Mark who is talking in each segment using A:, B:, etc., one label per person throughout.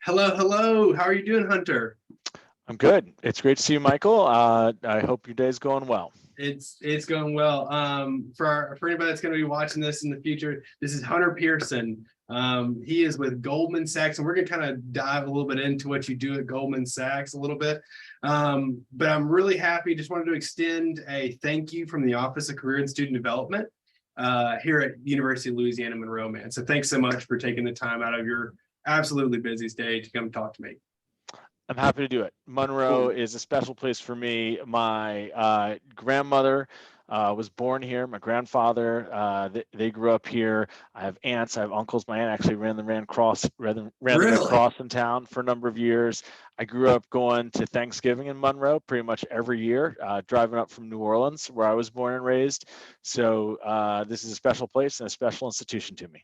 A: Hello, hello. How are you doing, Hunter?
B: I'm good. It's great to see you, Michael. I hope your day's going well.
A: It's going well. For anybody that's going to be watching this in the future, this is Hunter Pierson. He is with Goldman Sachs, and we're going to kind of dive a little bit into what you do at Goldman Sachs a little bit. But I'm really happy. Just wanted to extend a thank you from the Office of Career and Student Development here at University of Louisiana Monroe, man. So thanks so much for taking the time out of your absolutely busiest day to come talk to me.
B: I'm happy to do it. Monroe is a special place for me. My grandmother was born here. My grandfather, they grew up here. I have aunts, I have uncles. My aunt actually ran the Red Cross in town for a number of years. I grew up going to Thanksgiving in Monroe pretty much every year, driving up from New Orleans, where I was born and raised. So this is a special place and a special institution to me.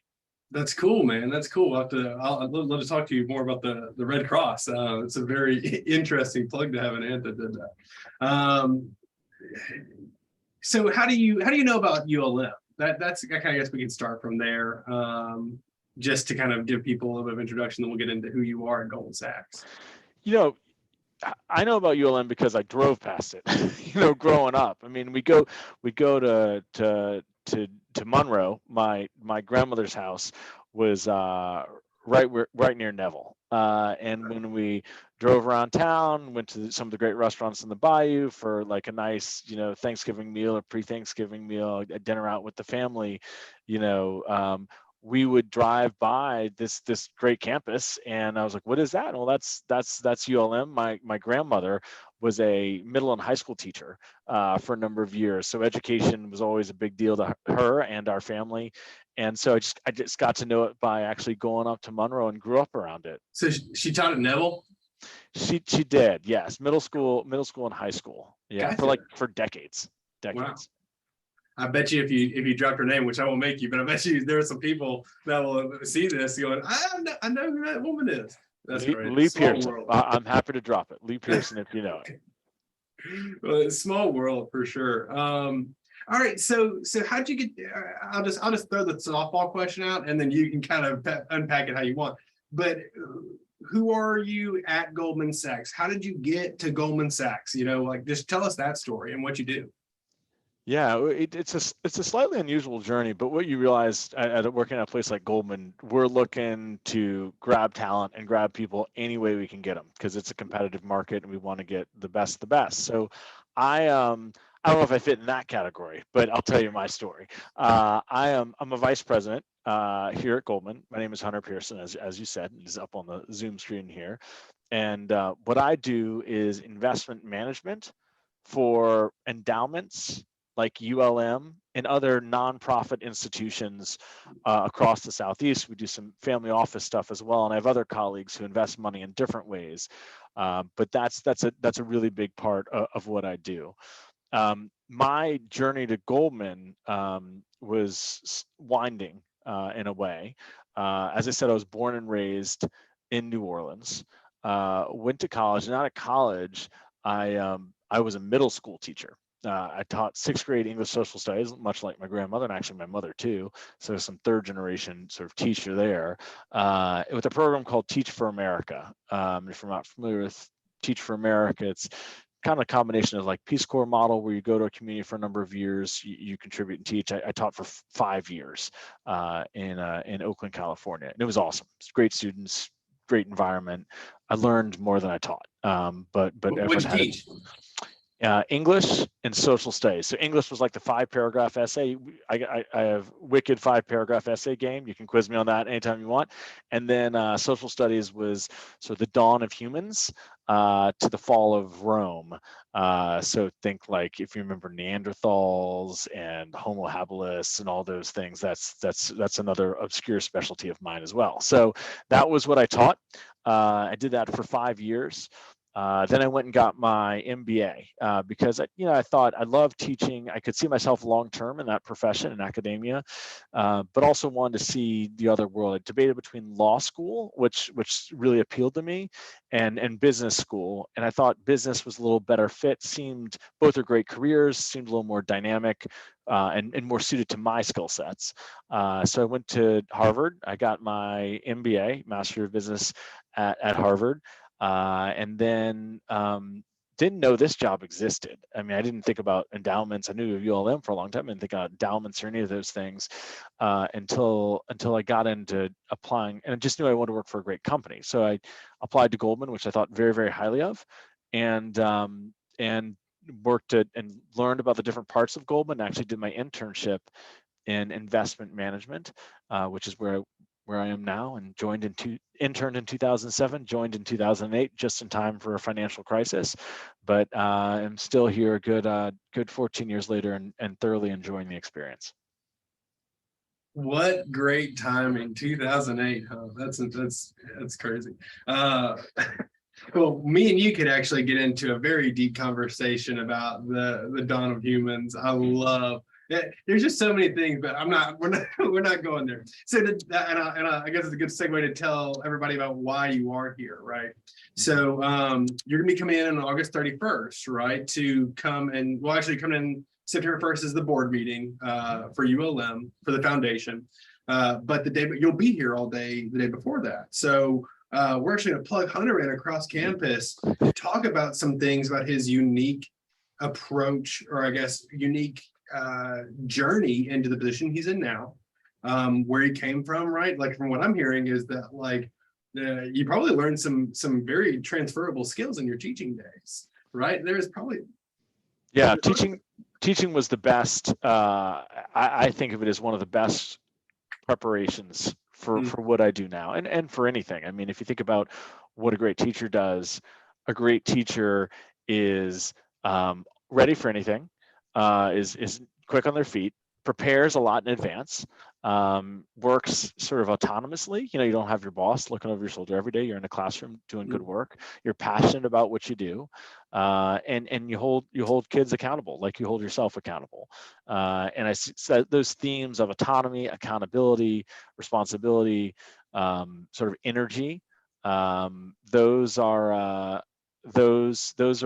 A: That's cool, man. That's cool. I'd love to talk to you more about the Red Cross. It's a very interesting plug to have an aunt that did that. So how do you know about ULM? That's I guess we can start from there. Just to kind of give people a little bit of introduction, then we'll get into who you are at Goldman Sachs.
B: You know, I know about ULM because I drove past it, growing up. I mean, we go to Monroe. My grandmother's house was right near Neville. And when we drove around town, went to some of the great restaurants in the bayou for like a nice, Thanksgiving meal or pre-Thanksgiving meal, a dinner out with the family, we would drive by this great campus, and I was like, what is that? Well, that's ULM. My grandmother was a middle and high school teacher for a number of years, so education was always a big deal to her and our family. And so I just got to know it by actually going up to Monroe and grew up around it.
A: So she taught at Neville?
B: She did, yes. Middle school and high school. Yeah,
A: gotcha.
B: for decades.
A: Wow. I bet you if you dropped her name, which I won't make you, but I bet you there are some people that will see this going, I know who that woman is. That's great.
B: Lee Pierson. I'm happy to drop it. Lee Pierson, if you know it.
A: Well, small world for sure. All right, so how'd you get? I'll just throw the softball question out, and then you can kind of unpack it how you want. But who are you at Goldman Sachs? How did you get to Goldman Sachs? Just tell us that story and what you do.
B: Yeah, it's a slightly unusual journey, but what you realize at working at a place like Goldman, we're looking to grab talent and grab people any way we can get them, because it's a competitive market and we want to get the best. So I don't know if I fit in that category, but I'll tell you my story. I'm a vice president here at Goldman. My name is Hunter Pierson, as you said, is up on the Zoom screen here. And what I do is investment management for endowments like ULM and other nonprofit institutions across the Southeast. We do some family office stuff as well, and I have other colleagues who invest money in different ways. But that's a really big part of what I do. My journey to Goldman was winding in a way. As I said, I was born and raised in New Orleans. Went to college, and out of college, I was a middle school teacher. I taught sixth grade English social studies, much like my grandmother, and actually my mother too. So some third generation sort of teacher there, with a program called Teach for America. If you're not familiar with Teach for America, it's kind of a combination of like Peace Corps model, where you go to a community for a number of years, you contribute and teach. I taught for 5 years in Oakland, California, and it was awesome. It's great students, great environment. I learned more than I taught. But
A: what did you teach?
B: English and social studies. So English was like the 5-paragraph essay. I have wicked 5-paragraph essay game. You can quiz me on that anytime you want. And then social studies was sort of the dawn of humans to the fall of Rome. So think like, if you remember Neanderthals and Homo habilis and all those things, that's another obscure specialty of mine as well. So that was what I taught. I did that for 5 years. Then I went and got my MBA because I thought I loved teaching. I could see myself long term in that profession in academia, but also wanted to see the other world. I debated between law school, which really appealed to me, and business school. And I thought business was a little better fit. Seemed both are great careers. Seemed a little more dynamic and more suited to my skill sets. So I went to Harvard. I got my MBA, Master of Business, at Harvard. And then didn't know this job existed. I mean, I didn't think about endowments. I knew of ULM for a long time. I didn't think about endowments or any of those things until I got into applying, and I just knew I wanted to work for a great company. So I applied to Goldman, which I thought very, very highly of, and worked at and learned about the different parts of Goldman. Actually, did my internship in investment management, which is where I am now, and interned in 2007, joined in 2008, just in time for a financial crisis. But I'm still here, good 14 years later, and thoroughly enjoying the experience.
A: What great timing, 2008, huh? That's crazy. Well, me and you could actually get into a very deep conversation about the dawn of humans. I love there's just so many things, but we're not going there. So I guess it's a good segue to tell everybody about why you are here, right? So you're gonna be coming in on August 31st, right? To come and actually come in September 1st is the board meeting for ULM for the foundation. But you'll be here all day the day before that. So we're actually gonna plug Hunter in across campus to talk about some things about his unique approach, or I guess unique journey into the position he's in now, where he came from, right? Like from what I'm hearing is that you probably learned some very transferable skills in your teaching days, right? There's probably
B: teaching was the best. I think of it as one of the best preparations for what I do now, and for anything. I mean, if you think about what a great teacher does, a great teacher is ready for anything, is quick on their feet, prepares a lot in advance, works sort of autonomously. You don't have your boss looking over your shoulder every day. You're in a classroom doing good work. You're passionate about what you do, and you hold kids accountable like you hold yourself accountable. And I said those themes of autonomy, accountability, responsibility, sort of energy. Those are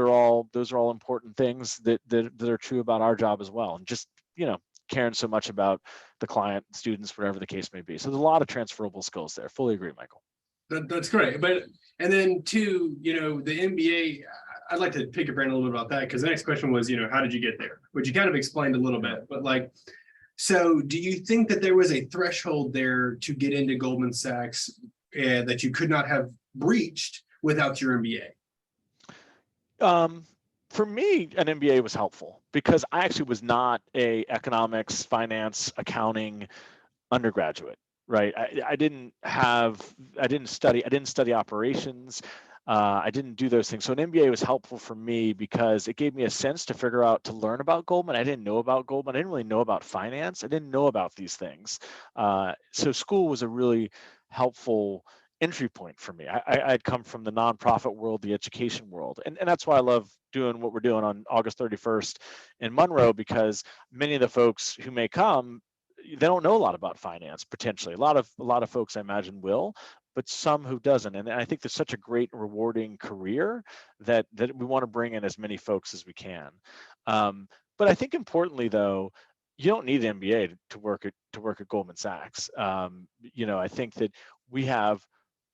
B: all important things that are true about our job as well, and just caring so much about the client, students, whatever the case may be. So there's a lot of transferable skills there. Fully agree, Michael.
A: That's great. And then two, the MBA, I'd like to pick your brain a little bit about that, because the next question was, how did you get there? Which you kind of explained a little bit, but so do you think that there was a threshold there to get into Goldman Sachs that you could not have breached without your MBA?
B: For me, an MBA was helpful because I actually was not a economics, finance, accounting undergraduate, right? I didn't study operations. I didn't do those things. So an MBA was helpful for me because it gave me a sense to figure out, to learn about Goldman. I didn't know about Goldman. I didn't really know about finance. I didn't know about these things. So school was a really helpful entry point for me. I'd come from the nonprofit world, the education world. And that's why I love doing what we're doing on August 31st in Monroe, because many of the folks who may come, they don't know a lot about finance, potentially. A lot of folks I imagine will, but some who doesn't. And I think there's such a great rewarding career that we want to bring in as many folks as we can. But I think importantly though, you don't need an MBA to work at Goldman Sachs. I think that we have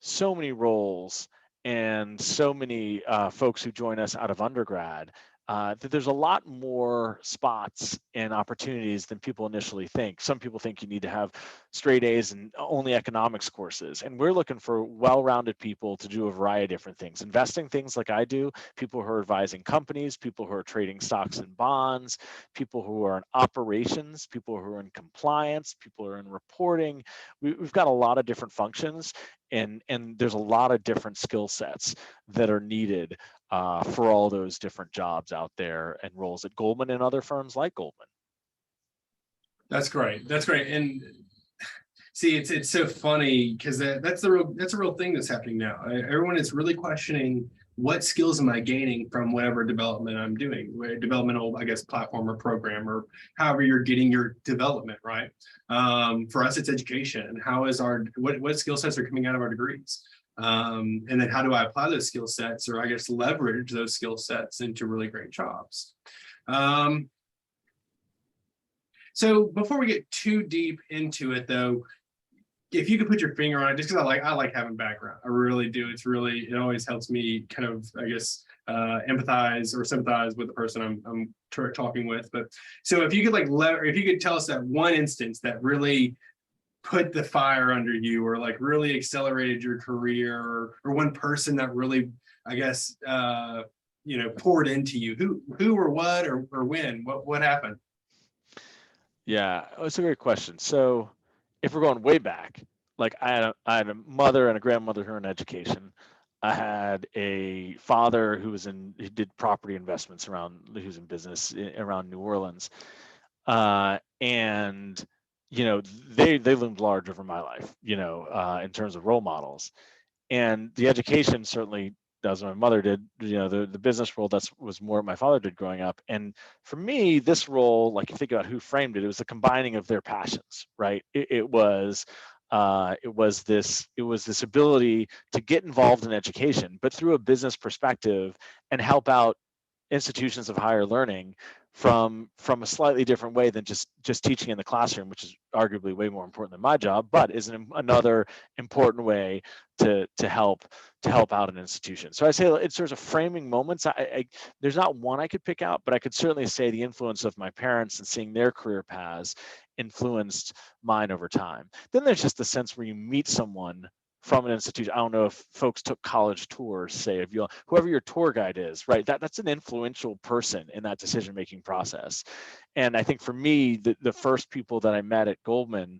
B: so many roles and so many folks who join us out of undergrad, that there's a lot more spots and opportunities than people initially think. Some people think you need to have straight A's and only economics courses. And we're looking for well-rounded people to do a variety of different things. Investing things like I do, people who are advising companies, people who are trading stocks and bonds, people who are in operations, people who are in compliance, people who are in reporting. We've got a lot of different functions, and there's a lot of different skill sets that are needed for all those different jobs out there and roles at Goldman and other firms like Goldman.
A: That's great. And see, it's so funny because that's a real thing that's happening now. Everyone is really questioning what skills am I gaining from whatever development I'm doing, developmental, I guess, platform or program, or however you're getting your development, right? For us, it's education. How is what skill sets are coming out of our degrees? And then how do I apply those skill sets, or I guess leverage those skill sets into really great jobs? So before we get too deep into it, though, if you could put your finger on it, just because I like having background, I really do. It always helps me kind of, I guess, empathize or sympathize with the person I'm talking with. But so if you could if you could tell us that one instance that really put the fire under you, or like really accelerated your career, or one person that really, I guess, poured into you, who or what, or when, what happened?
B: Yeah, it's a great question. So if we're going way back, like I had a mother and a grandmother who were in education. I had a father who did property investments he was in business around New Orleans. And, they loomed large over my life, in terms of role models. And the education certainly does what my mother did. The business world, was more what my father did growing up. And for me, this role, like you think about who framed it, it was the combining of their passions, right? It was this ability to get involved in education, but through a business perspective, and help out institutions of higher learning from a slightly different way than just teaching in the classroom, which is arguably way more important than my job, but is another important way to help out an institution. So I say it's sort of framing moments. There's not one I could pick out, but I could certainly say the influence of my parents and seeing their career paths influenced mine over time. Then there's just the sense where you meet someone from an institution. I don't know if folks took college tours, say, if whoever your tour guide is, right? That's an influential person in that decision-making process. And I think for me, the first people that I met at Goldman,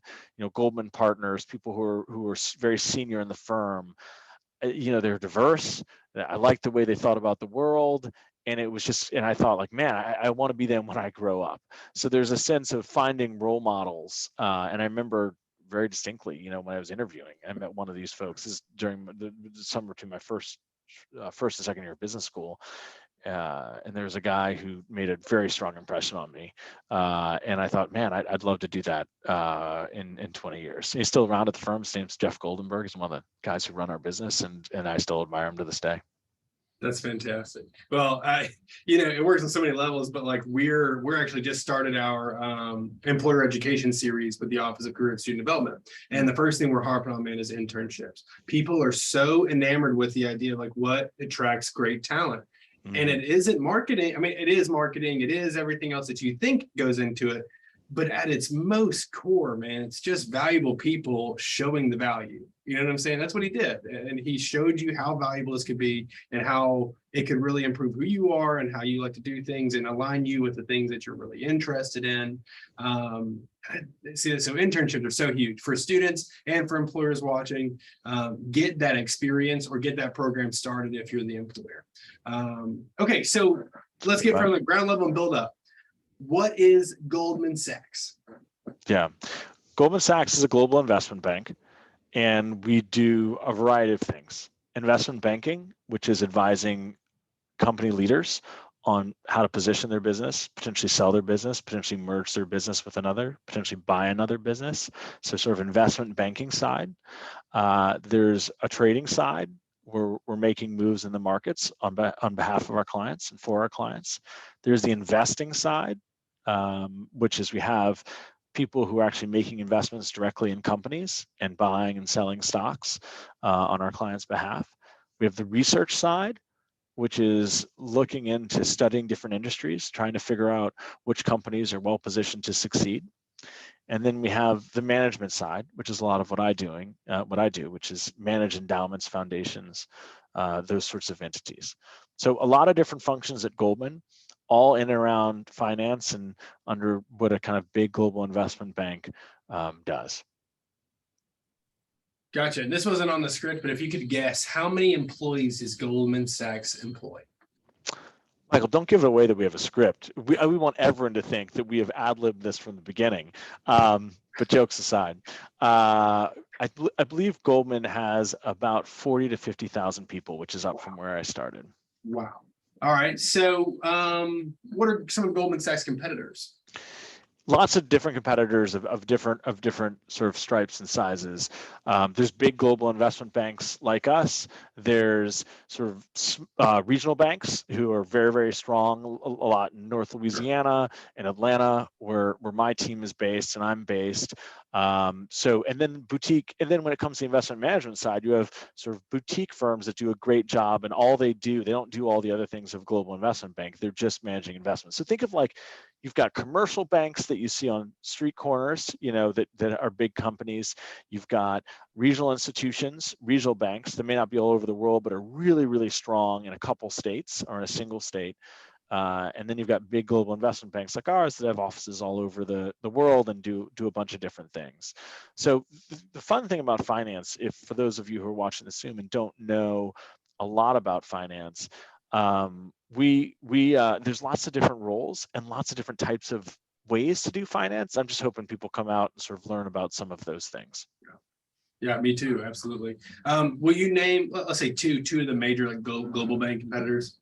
B: Goldman partners, people who were very senior in the firm, they're diverse. I liked the way they thought about the world. And it was just, and I thought, like, man, I want to be them when I grow up. So there's a sense of finding role models. And I remember very distinctly, when I was interviewing, I met one of these folks. This is during the summer to my first and second year of business school. And there was a guy who made a very strong impression on me. And I thought, man, I'd love to do that in 20 years. He's still around at the firm. His name's Jeff Goldenberg. He's one of the guys who run our business, and I still admire him to this day.
A: That's fantastic. Well, it works on so many levels, but like we're actually just started our employer education series with the Office of Career and Student Development. And the first thing we're harping on, man, is internships. People are so enamored with the idea of like what attracts great talent. And it isn't marketing. I mean, it is marketing. It is everything else that you think goes into it. But at its most core, man, it's just valuable people showing the value. You know what I'm saying? That's what he did. And he showed you how valuable this could be, and how it could really improve who you are and how you like to do things, and align you with the things that you're really interested in. So internships are so huge for students and for employers watching. Get that experience or get that program started if you're the employer. Okay, so let's get from the ground level and build up. What is Goldman Sachs?
B: Yeah, Goldman Sachs is a global investment bank, and we do a variety of things. Investment banking, which is advising company leaders on how to position their business, potentially sell their business, potentially merge their business with another, potentially buy another business. So sort of investment banking side. There's a trading side where we're making moves in the markets on behalf of our clients and for our clients. There's the investing side, which is we have people who are actually making investments directly in companies and buying and selling stocks on our clients' behalf. We have the research side, which is looking into studying different industries, trying to figure out which companies are well positioned to succeed. And then we have the management side, which is a lot of what I do, which is manage endowments, foundations, those sorts of entities. So a lot of different functions at Goldman, all in and around finance and under what a kind of big global investment bank does.
A: Gotcha. And this wasn't on the script, but if you could guess, how many employees does Goldman Sachs employ?
B: Michael, don't give it away that we have a script. We want everyone to think that we have ad-libbed this from the beginning. But jokes aside, I believe Goldman has about 40 to 50,000 people, which is up from where I started.
A: Wow. All right. So what are some of Goldman Sachs competitors?
B: Lots of different competitors of different sort of stripes and sizes. There's big global investment banks like us. There's sort of regional banks who are very, very strong, a lot in North Louisiana and Atlanta, where my team is based and I'm based. And then boutique, and then when it comes to the investment management side, you have sort of boutique firms that do a great job, and all they don't do all the other things of global investment bank. They're just managing investments. So think of like, you've got commercial banks that you see on street corners, that are big companies. You've got regional institutions, regional banks that may not be all over the world, but are really, really strong in a couple states or in a single state. And then you've got big global investment banks like ours that have offices all over the world and do a bunch of different things. So the fun thing about finance, if for those of you who are watching this Zoom and don't know a lot about finance, there's lots of different roles and lots of different types of ways to do finance. I'm just hoping people come out and sort of learn about some of those things.
A: Yeah, me too. Absolutely. Will you name, let's say two of the major like global bank competitors?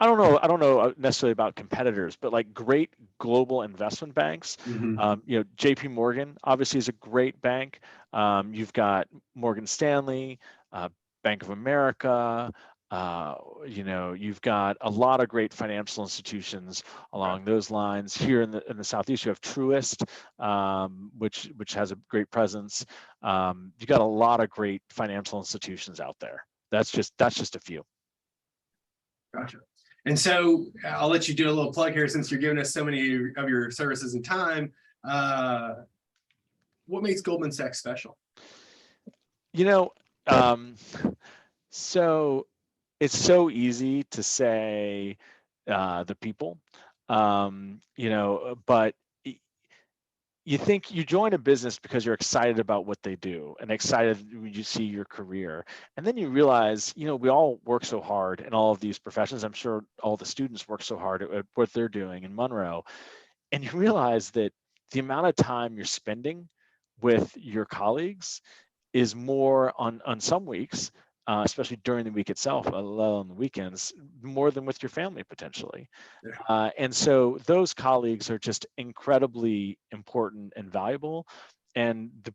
B: I don't know necessarily about competitors, but like great global investment banks. JP Morgan obviously is a great bank. You've got Morgan Stanley, Bank of America. You've got a lot of great financial institutions along those lines. Here in the Southeast, you have Truist, which has a great presence. You got a lot of great financial institutions out there. That's just a few.
A: Gotcha. And so I'll let you do a little plug here since you're giving us so many of your services and time. What makes Goldman Sachs special?
B: So it's so easy to say the people, but you think you join a business because you're excited about what they do and excited when you see your career. And then you realize, we all work so hard in all of these professions. I'm sure all the students work so hard at what they're doing in Monroe. And you realize that the amount of time you're spending with your colleagues is more on some weeks, especially during the week itself, let alone the weekends, more than with your family potentially. And so those colleagues are just incredibly important and valuable. And the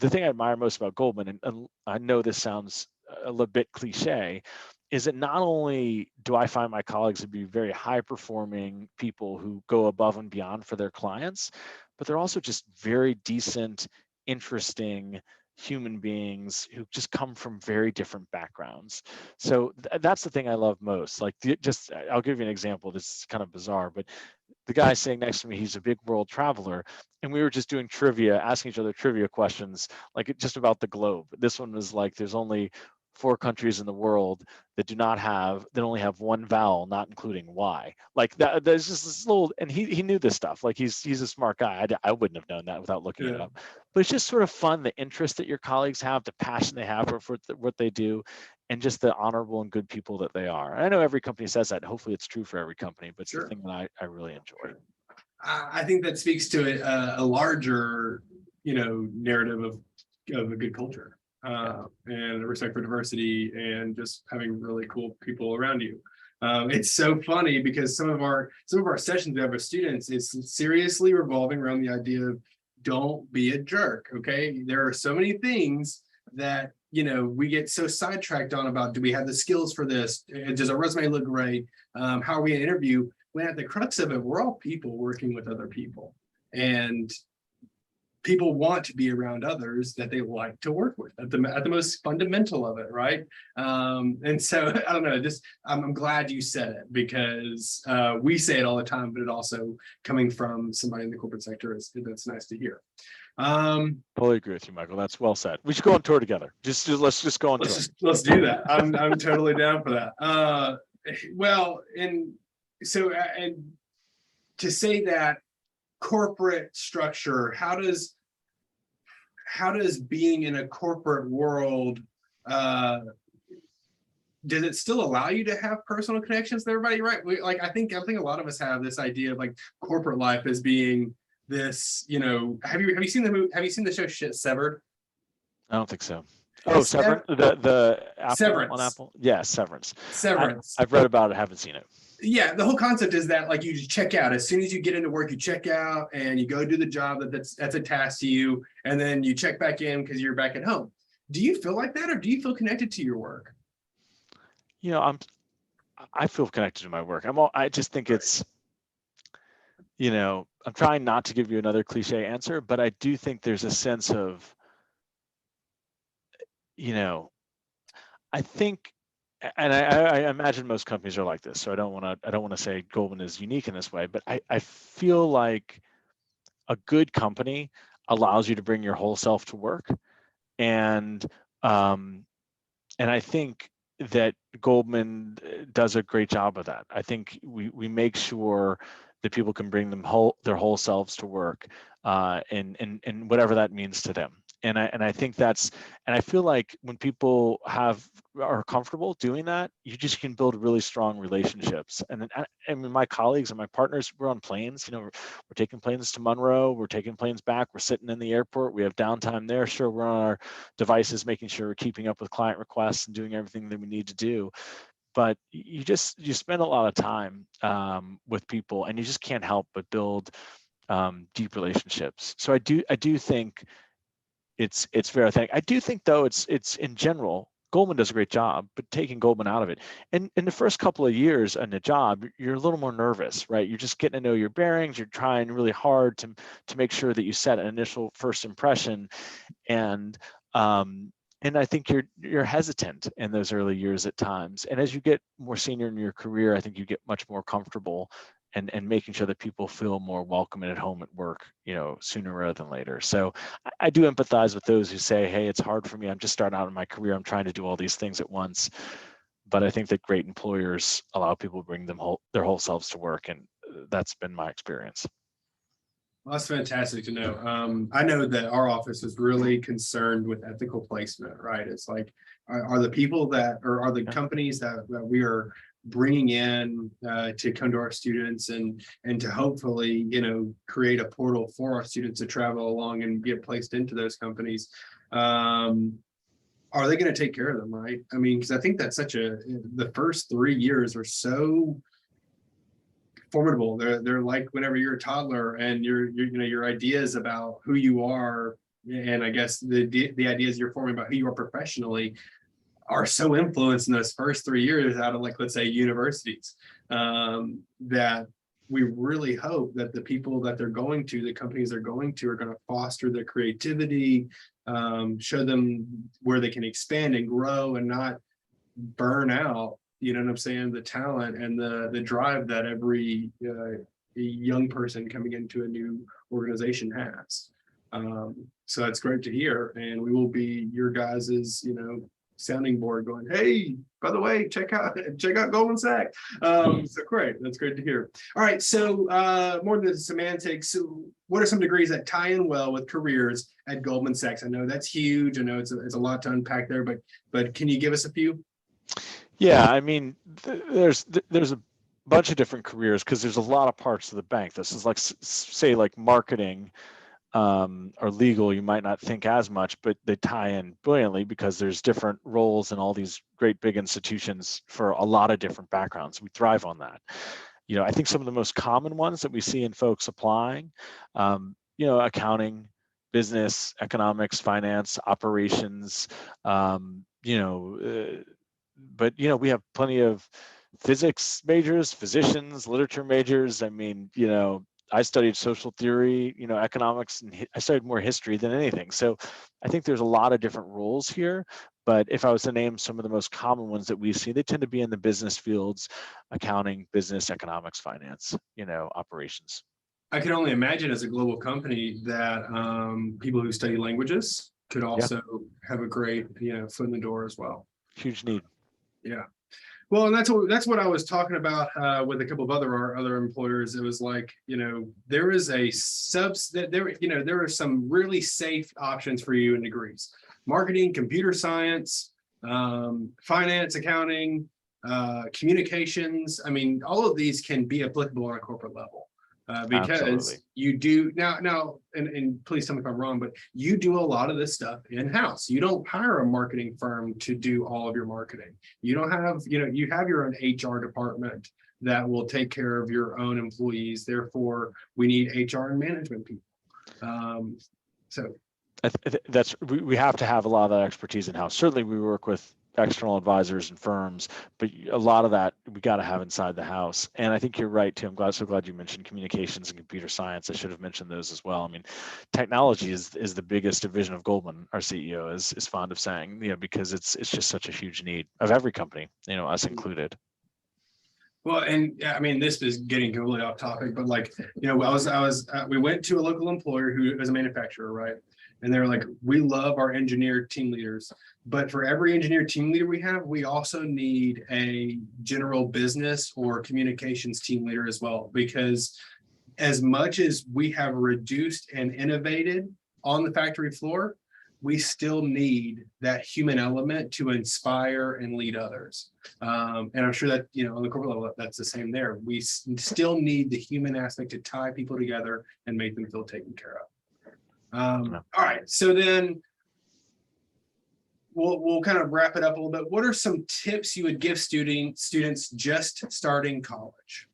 B: thing I admire most about Goldman, and I know this sounds a little bit cliche, is that not only do I find my colleagues to be very high performing people who go above and beyond for their clients, but they're also just very decent, interesting human beings who just come from very different backgrounds. So that's the thing I love most. Like, I'll give you an example. This is kind of bizarre, but the guy sitting next to me, he's a big world traveler, and we were just doing trivia, asking each other trivia questions, like just about the globe. This one was like, there's only 4 countries in the world that only have one vowel, not including Y. Like that, there's just this little, and he knew this stuff. Like he's a smart guy. I wouldn't have known that without looking it up. But it's just sort of fun, the interest that your colleagues have, the passion they have for what they do, and just the honorable and good people that they are. And I know every company says that. Hopefully it's true for every company, but it's the thing that I really enjoy.
A: I think that speaks to a larger, narrative of a good culture. And a respect for diversity and just having really cool people around you. It's so funny because some of our sessions we have with students is seriously revolving around the idea of don't be a jerk. Okay, there are so many things that we get so sidetracked on about, do we have the skills for this? Does our resume look great? How are we going to interview? When at the crux of it, we're all people working with other people, and people want to be around others that they like to work with at the most fundamental of it, right? And so I don't know, just I'm glad you said it, because we say it all the time, but it also coming from somebody in the corporate sector that's nice to hear.
B: Totally agree with you, Michael. That's well said. We should go on tour together. Let's just go on tour.
A: Let's do that. I'm totally down for that. Well, and so and to say that corporate structure, how does being in a corporate world, does it still allow you to have personal connections with everybody, right? I think a lot of us have this idea of like corporate life as being this, have you seen the show Severed?
B: I don't think so. Oh,
A: Sev-
B: Severance, the Apple on
A: Severance.
B: Apple. Yeah, Severance.
A: Severance.
B: I've read about it, haven't seen it.
A: Yeah, the whole concept is that like you just check out as soon as you get into work, you check out and you go do the job that's a task to you, and then you check back in because you're back at home. Do you feel like that, or do you feel connected to your work?
B: You know, I feel connected to my work. I just think
A: Right.
B: it's, you know, I'm trying not to give you another cliche answer, but I do think there's a sense of, you know, I think, and I imagine most companies are like this, so I don't want to say Goldman is unique in this way, but I feel like a good company allows you to bring your whole self to work, and um, and I think that Goldman does a great job of that. I think we make sure that people can bring their whole selves to work, and whatever that means to them. And I think that's, and I feel like when people are comfortable doing that, you just can build really strong relationships. And then I mean, my colleagues and my partners, we're on planes. You know, we're taking planes to Monroe. We're taking planes back. We're sitting in the airport. We have downtime there. Sure, we're on our devices, making sure we're keeping up with client requests and doing everything that we need to do. But you spend a lot of time with people, and you just can't help but build deep relationships. So I do think it's very authentic. I do think though it's in general, Goldman does a great job, but taking Goldman out of it. And in the first couple of years in the job, you're a little more nervous, right? You're just getting to know your bearings. You're trying really hard to make sure that you set an initial first impression, and um, and I think you're hesitant in those early years at times. And as you get more senior in your career, I think you get much more comfortable and making sure that people feel more welcome and at home at work, you know, sooner rather than later. So I do empathize with those who say, hey, it's hard for me. I'm just starting out in my career. I'm trying to do all these things at once. But I think that great employers allow people to bring their whole selves to work. And that's been my experience.
A: Well, that's fantastic to know. I know that our office is really concerned with ethical placement, right? It's like, are the people that, or are the
B: Yeah.
A: companies that we are bringing in to come to our students and to hopefully, you know, create a portal for our students to travel along and get placed into those companies. Are they going to take care of them, right? I mean, because I think that's the first 3 years are so formidable. They're like whenever you're a toddler and you're you know your ideas about who you are, and I guess the ideas you're forming about who you are professionally are so influenced in those first 3 years out of, like, let's say universities, that we really hope that the people that they're going to, the companies they're going to, are going to foster their creativity, show them where they can expand and grow and not burn out, you know what I'm saying, the talent and the drive that every young person coming into a new organization has. So it's great to hear, and we will be your guys's, you know, sounding board, going, hey, by the way, check out Goldman Sachs. So great, that's great to hear. All right, so more than the semantics, so what are some degrees that tie in well with careers at Goldman Sachs? I know that's huge. I know it's a lot to unpack there, but can you give us a few?
B: Yeah, I mean, there's a bunch of different careers because there's a lot of parts of the bank. This is like, say, like marketing or legal. You might not think as much, but they tie in brilliantly because there's different roles in all these great big institutions for a lot of different backgrounds. We thrive on that. You know, I think some of the most common ones that we see in folks applying, you know, accounting, business, economics, finance, operations, you know. But you know, we have plenty of physics majors, physicians, literature majors. I mean, you know, I studied social theory, you know, economics, and I studied more history than anything. So I think there's a lot of different roles here. But if I was to name some of the most common ones that we see, they tend to be in the business fields: accounting, business, economics, finance, you know, operations.
A: I can only imagine, as a global company, that people who study languages could
B: Yeah,
A: also have a great, you know, foot in the door as well.
B: huge need.
A: Yeah. Well, and that's what I was talking about with a couple of other employers. It was like, you know, there is a there, you know, there are some really safe options for you in degrees: marketing, computer science, finance, accounting, communications. I mean, all of these can be applicable on a corporate level. Because
B: Absolutely.
A: you do now, and please tell me if I'm wrong, but you do a lot of this stuff in-house. You don't hire a marketing firm to do all of your marketing. You don't have, you have your own HR department that will take care of your own employees. Therefore, we need HR and management people. So
B: We have to have a lot of that expertise in-house. Certainly we work with external advisors and firms, but a lot of that we got to have inside the house. And I think you're right too. So glad you mentioned communications and computer science. I should have mentioned those as well. I mean, technology is the biggest division of Goldman. Our CEO is fond of saying, because it's just such a huge need of every company, us included.
A: well, and I mean, this is getting completely off topic, but like, we went to a local employer who is a manufacturer, right? And they're like, we love our engineer team leaders, but for every engineer team leader we have, we also need a general business or communications team leader as well, because as much as we have reduced and innovated on the factory floor, we still need that human element to inspire and lead others. And I'm sure that, on the corporate level, that's the same there. We still need the human aspect to tie people together and make them feel taken care of. All right, so then we'll kind of wrap it up a little bit. What are some tips you would give students just starting college?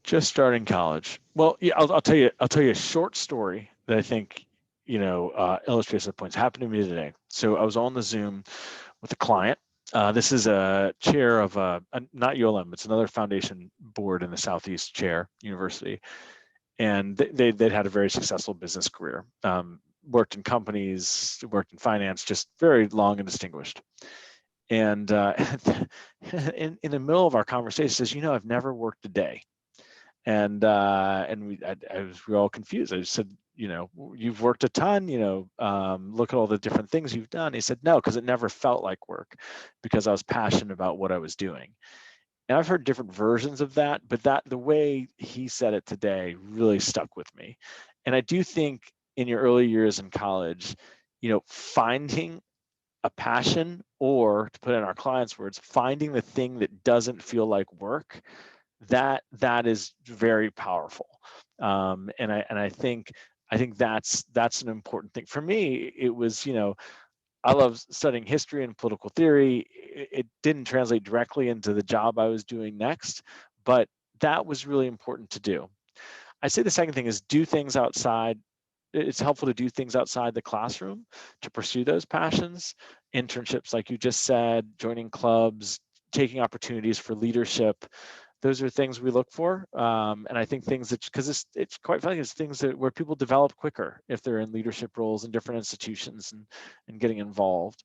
B: Just starting college. Well, yeah, I'll tell you a short story that I think illustrates the points. Happened to me today. So I was on the Zoom with a client. This is a chair of not ULM. It's another foundation board in the Southeast chair university. And they'd had a very successful business career, worked in companies, worked in finance, just very long and distinguished. And in the middle of our conversation, says, I've never worked a day. And we were all confused. I just said, you've worked a ton, look at all the different things you've done. He said, no, because it never felt like work, because I was passionate about what I was doing. And I've heard different versions of that, but the way he said it today really stuck with me. And I do think in your early years in college, finding a passion, or to put it in our clients' words, finding the thing that doesn't feel like work, that is very powerful. And I think that's an important thing. For me, it was, I love studying history and political theory. It didn't translate directly into the job I was doing next, but that was really important to do. I'd say the second thing is do things outside. It's helpful to do things outside the classroom to pursue those passions. Internships, like you just said, joining clubs, taking opportunities for leadership. Those are things we look for. And I think things that, because it's quite funny, it's things that where people develop quicker if they're in leadership roles in different institutions and getting involved.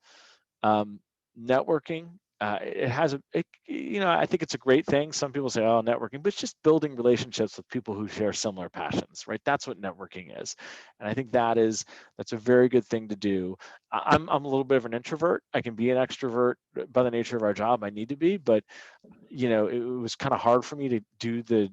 B: Networking, I think it's a great thing. Some people say, oh, networking, but it's just building relationships with people who share similar passions, right? That's what networking is. And I think that's a very good thing to do. I'm a little bit of an introvert. I can be an extrovert by the nature of our job. I need to be, but it was kind of hard for me to do the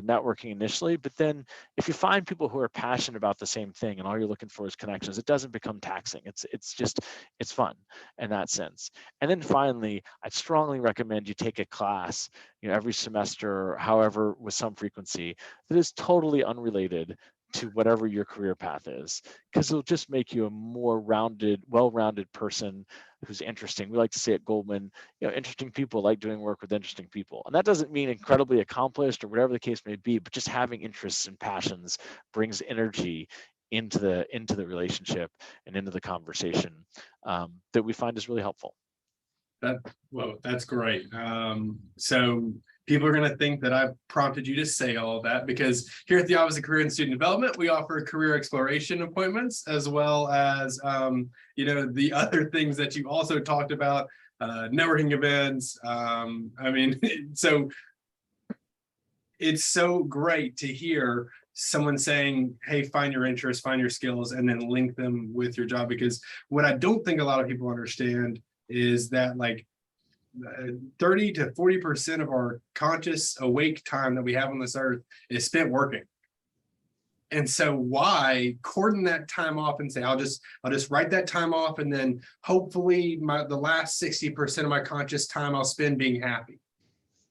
B: networking initially. But then if you find people who are passionate about the same thing and all you're looking for is connections, it doesn't become taxing. It's fun in that sense. And then finally, I'd strongly recommend you take a class, every semester, however, with some frequency, that is totally unrelated to whatever your career path is, because it'll just make you a more well-rounded person who's interesting. We like to say at Goldman, interesting people like doing work with interesting people. And that doesn't mean incredibly accomplished or whatever the case may be, but just having interests and passions brings energy into the relationship and into the conversation that we find is really helpful.
A: That's great. So people are going to think that I've prompted you to say all of that, because here at the Office of Career and Student Development, we offer career exploration appointments, as well as, the other things that you also talked about, networking events. So it's so great to hear someone saying, hey, find your interests, find your skills, and then link them with your job. Because what I don't think a lot of people understand is that 30 to 40% of our conscious awake time that we have on this earth is spent working. And so why cordon that time off and say, I'll just write that time off, and then hopefully the last 60% of my conscious time I'll spend being happy.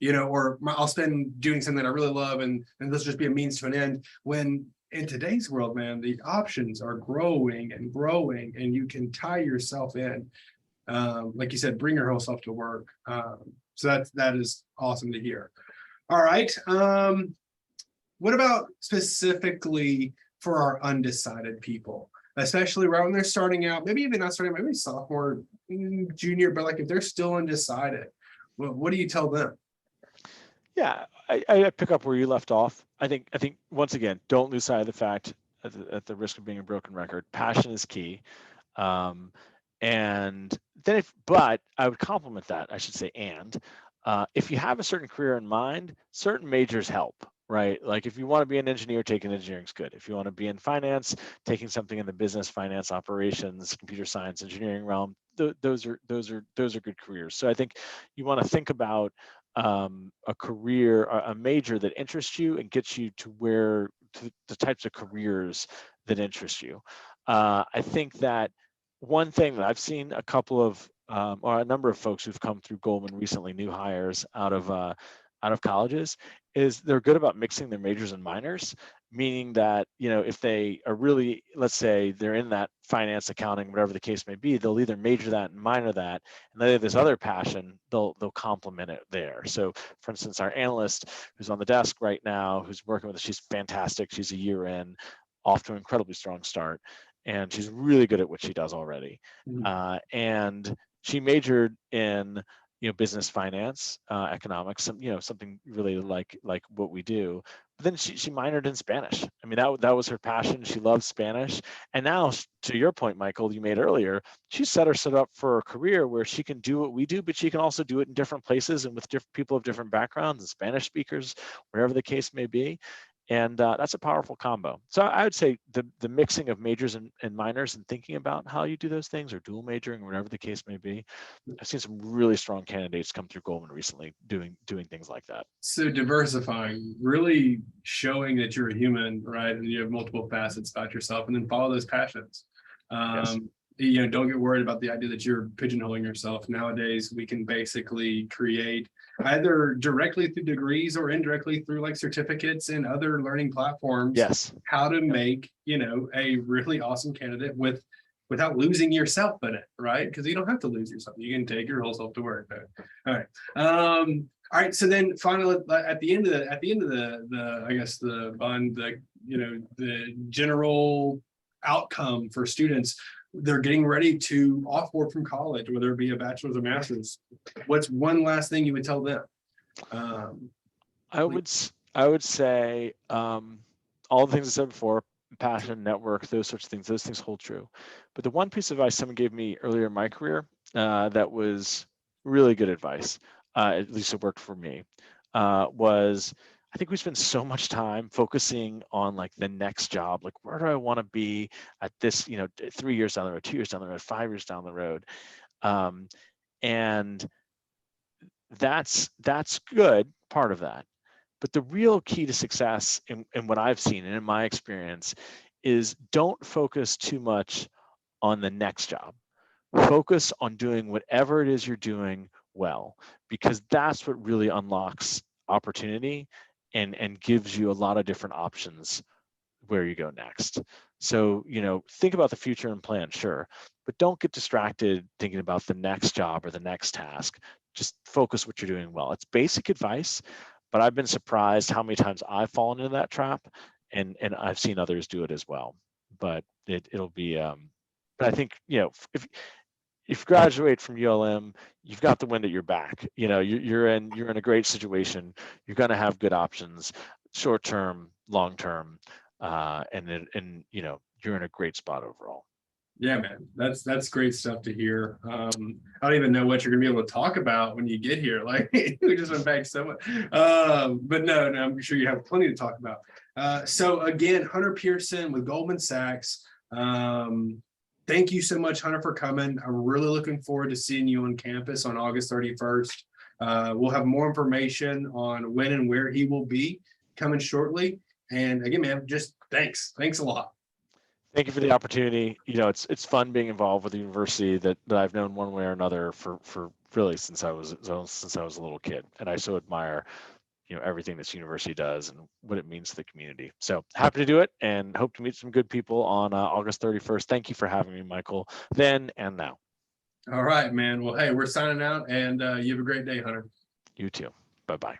A: or I'll spend doing something I really love, and this will just be a means to an end. When in today's world, man, the options are growing and growing, and you can tie yourself in. Like you said, bring your whole self to work. So that is awesome to hear. All right. What about specifically for our undecided people, especially right when they're starting out, maybe even not starting, maybe sophomore, junior, but like if they're still undecided, what do you tell them?
B: Yeah, I pick up where you left off. I think once again, don't lose sight of the fact, at the risk of being a broken record, passion is key. And then but I would complement that, I should say, if you have a certain career in mind, certain majors help, right? Like if you want to be an engineer, taking engineering's good. If you want to be in finance, taking something in the business, finance, operations, computer science, engineering realm, those are good careers. So I think you want to think about a career, a major that interests you and gets you to the types of careers that interest you. I think that one thing that I've seen a couple of or a number of folks who've come through Goldman recently, new hires out of colleges, is they're good about mixing their majors and minors, meaning that, if they are really, let's say they're in that finance, accounting, whatever the case may be, they'll either major that and minor that, and they have this other passion, they'll complement it there. So for instance, our analyst who's on the desk right now, who's working with us, she's fantastic. She's a year in, off to an incredibly strong start, and she's really good at what she does already. And she majored in business finance, economics, something really like what we do. But then she minored in Spanish. I mean, that was her passion. She loves Spanish. And now, to your point, Michael, you made earlier, she's set herself up for a career where she can do what we do, but she can also do it in different places and with different people of different backgrounds and Spanish speakers, wherever the case may be. And that's a powerful combo. So I would say the mixing of majors and minors and thinking about how you do those things, or dual majoring, or whatever the case may be. I've seen some really strong candidates come through Goldman recently doing things like that.
A: So diversifying, really showing that you're a human, right? And you have multiple facets about yourself, and then follow those passions.
B: Yes.
A: Don't get worried about the idea that you're pigeonholing yourself. Nowadays, we can basically create either directly through degrees or indirectly through like certificates and other learning platforms.
B: Yes.
A: How to make, a really awesome candidate without losing yourself in it, right? Because you don't have to lose yourself. You can take your whole self to work. All right. All right. So then finally, at the end of the I guess the general outcome for students, they're getting ready to offboard from college, whether it be a bachelor's or master's. What's one last thing you would tell them?
B: I would say all the things I said before: passion, network, those sorts of things. Those things hold true. But the one piece of advice someone gave me earlier in my career that was really good advice, at least it worked for me, was, I think we spend so much time focusing on like the next job, like where do I want to be at this, 3 years down the road, 2 years down the road, 5 years down the road, and that's good, part of that. But the real key to success in what I've seen and in my experience is don't focus too much on the next job. Focus on doing whatever it is you're doing well, because that's what really unlocks opportunity and gives you a lot of different options where you go next. So, think about the future and plan, sure, but don't get distracted thinking about the next job or the next task. Just focus what you're doing well. It's basic advice, but I've been surprised how many times I've fallen into that trap, and I've seen others do it as well. But it'll be but I think, if you graduate from ULM, you've got the wind at your back. You're in a great situation. You're going to have good options, short term, long term, and you're in a great spot overall.
A: Yeah, man, that's great stuff to hear. I don't even know what you're gonna be able to talk about when you get here. Like we just went back so much, but no, I'm sure you have plenty to talk about. So again, Hunter Pierson with Goldman Sachs. Thank you so much, Hunter, for coming. I'm really looking forward to seeing you on campus on August 31st. We'll have more information on when and where he will be coming shortly. And again, man, just thanks a lot.
B: Thank you for the opportunity. It's fun being involved with the university that I've known one way or another for really since I was a little kid, and I so admire everything this university does and what it means to the community. So happy to do it, and hope to meet some good people on August 31st. Thank you for having me, Michael, then and now.
A: All right, man. Well, hey, we're signing out, and you have a great day, Hunter.
B: You too. Bye-bye.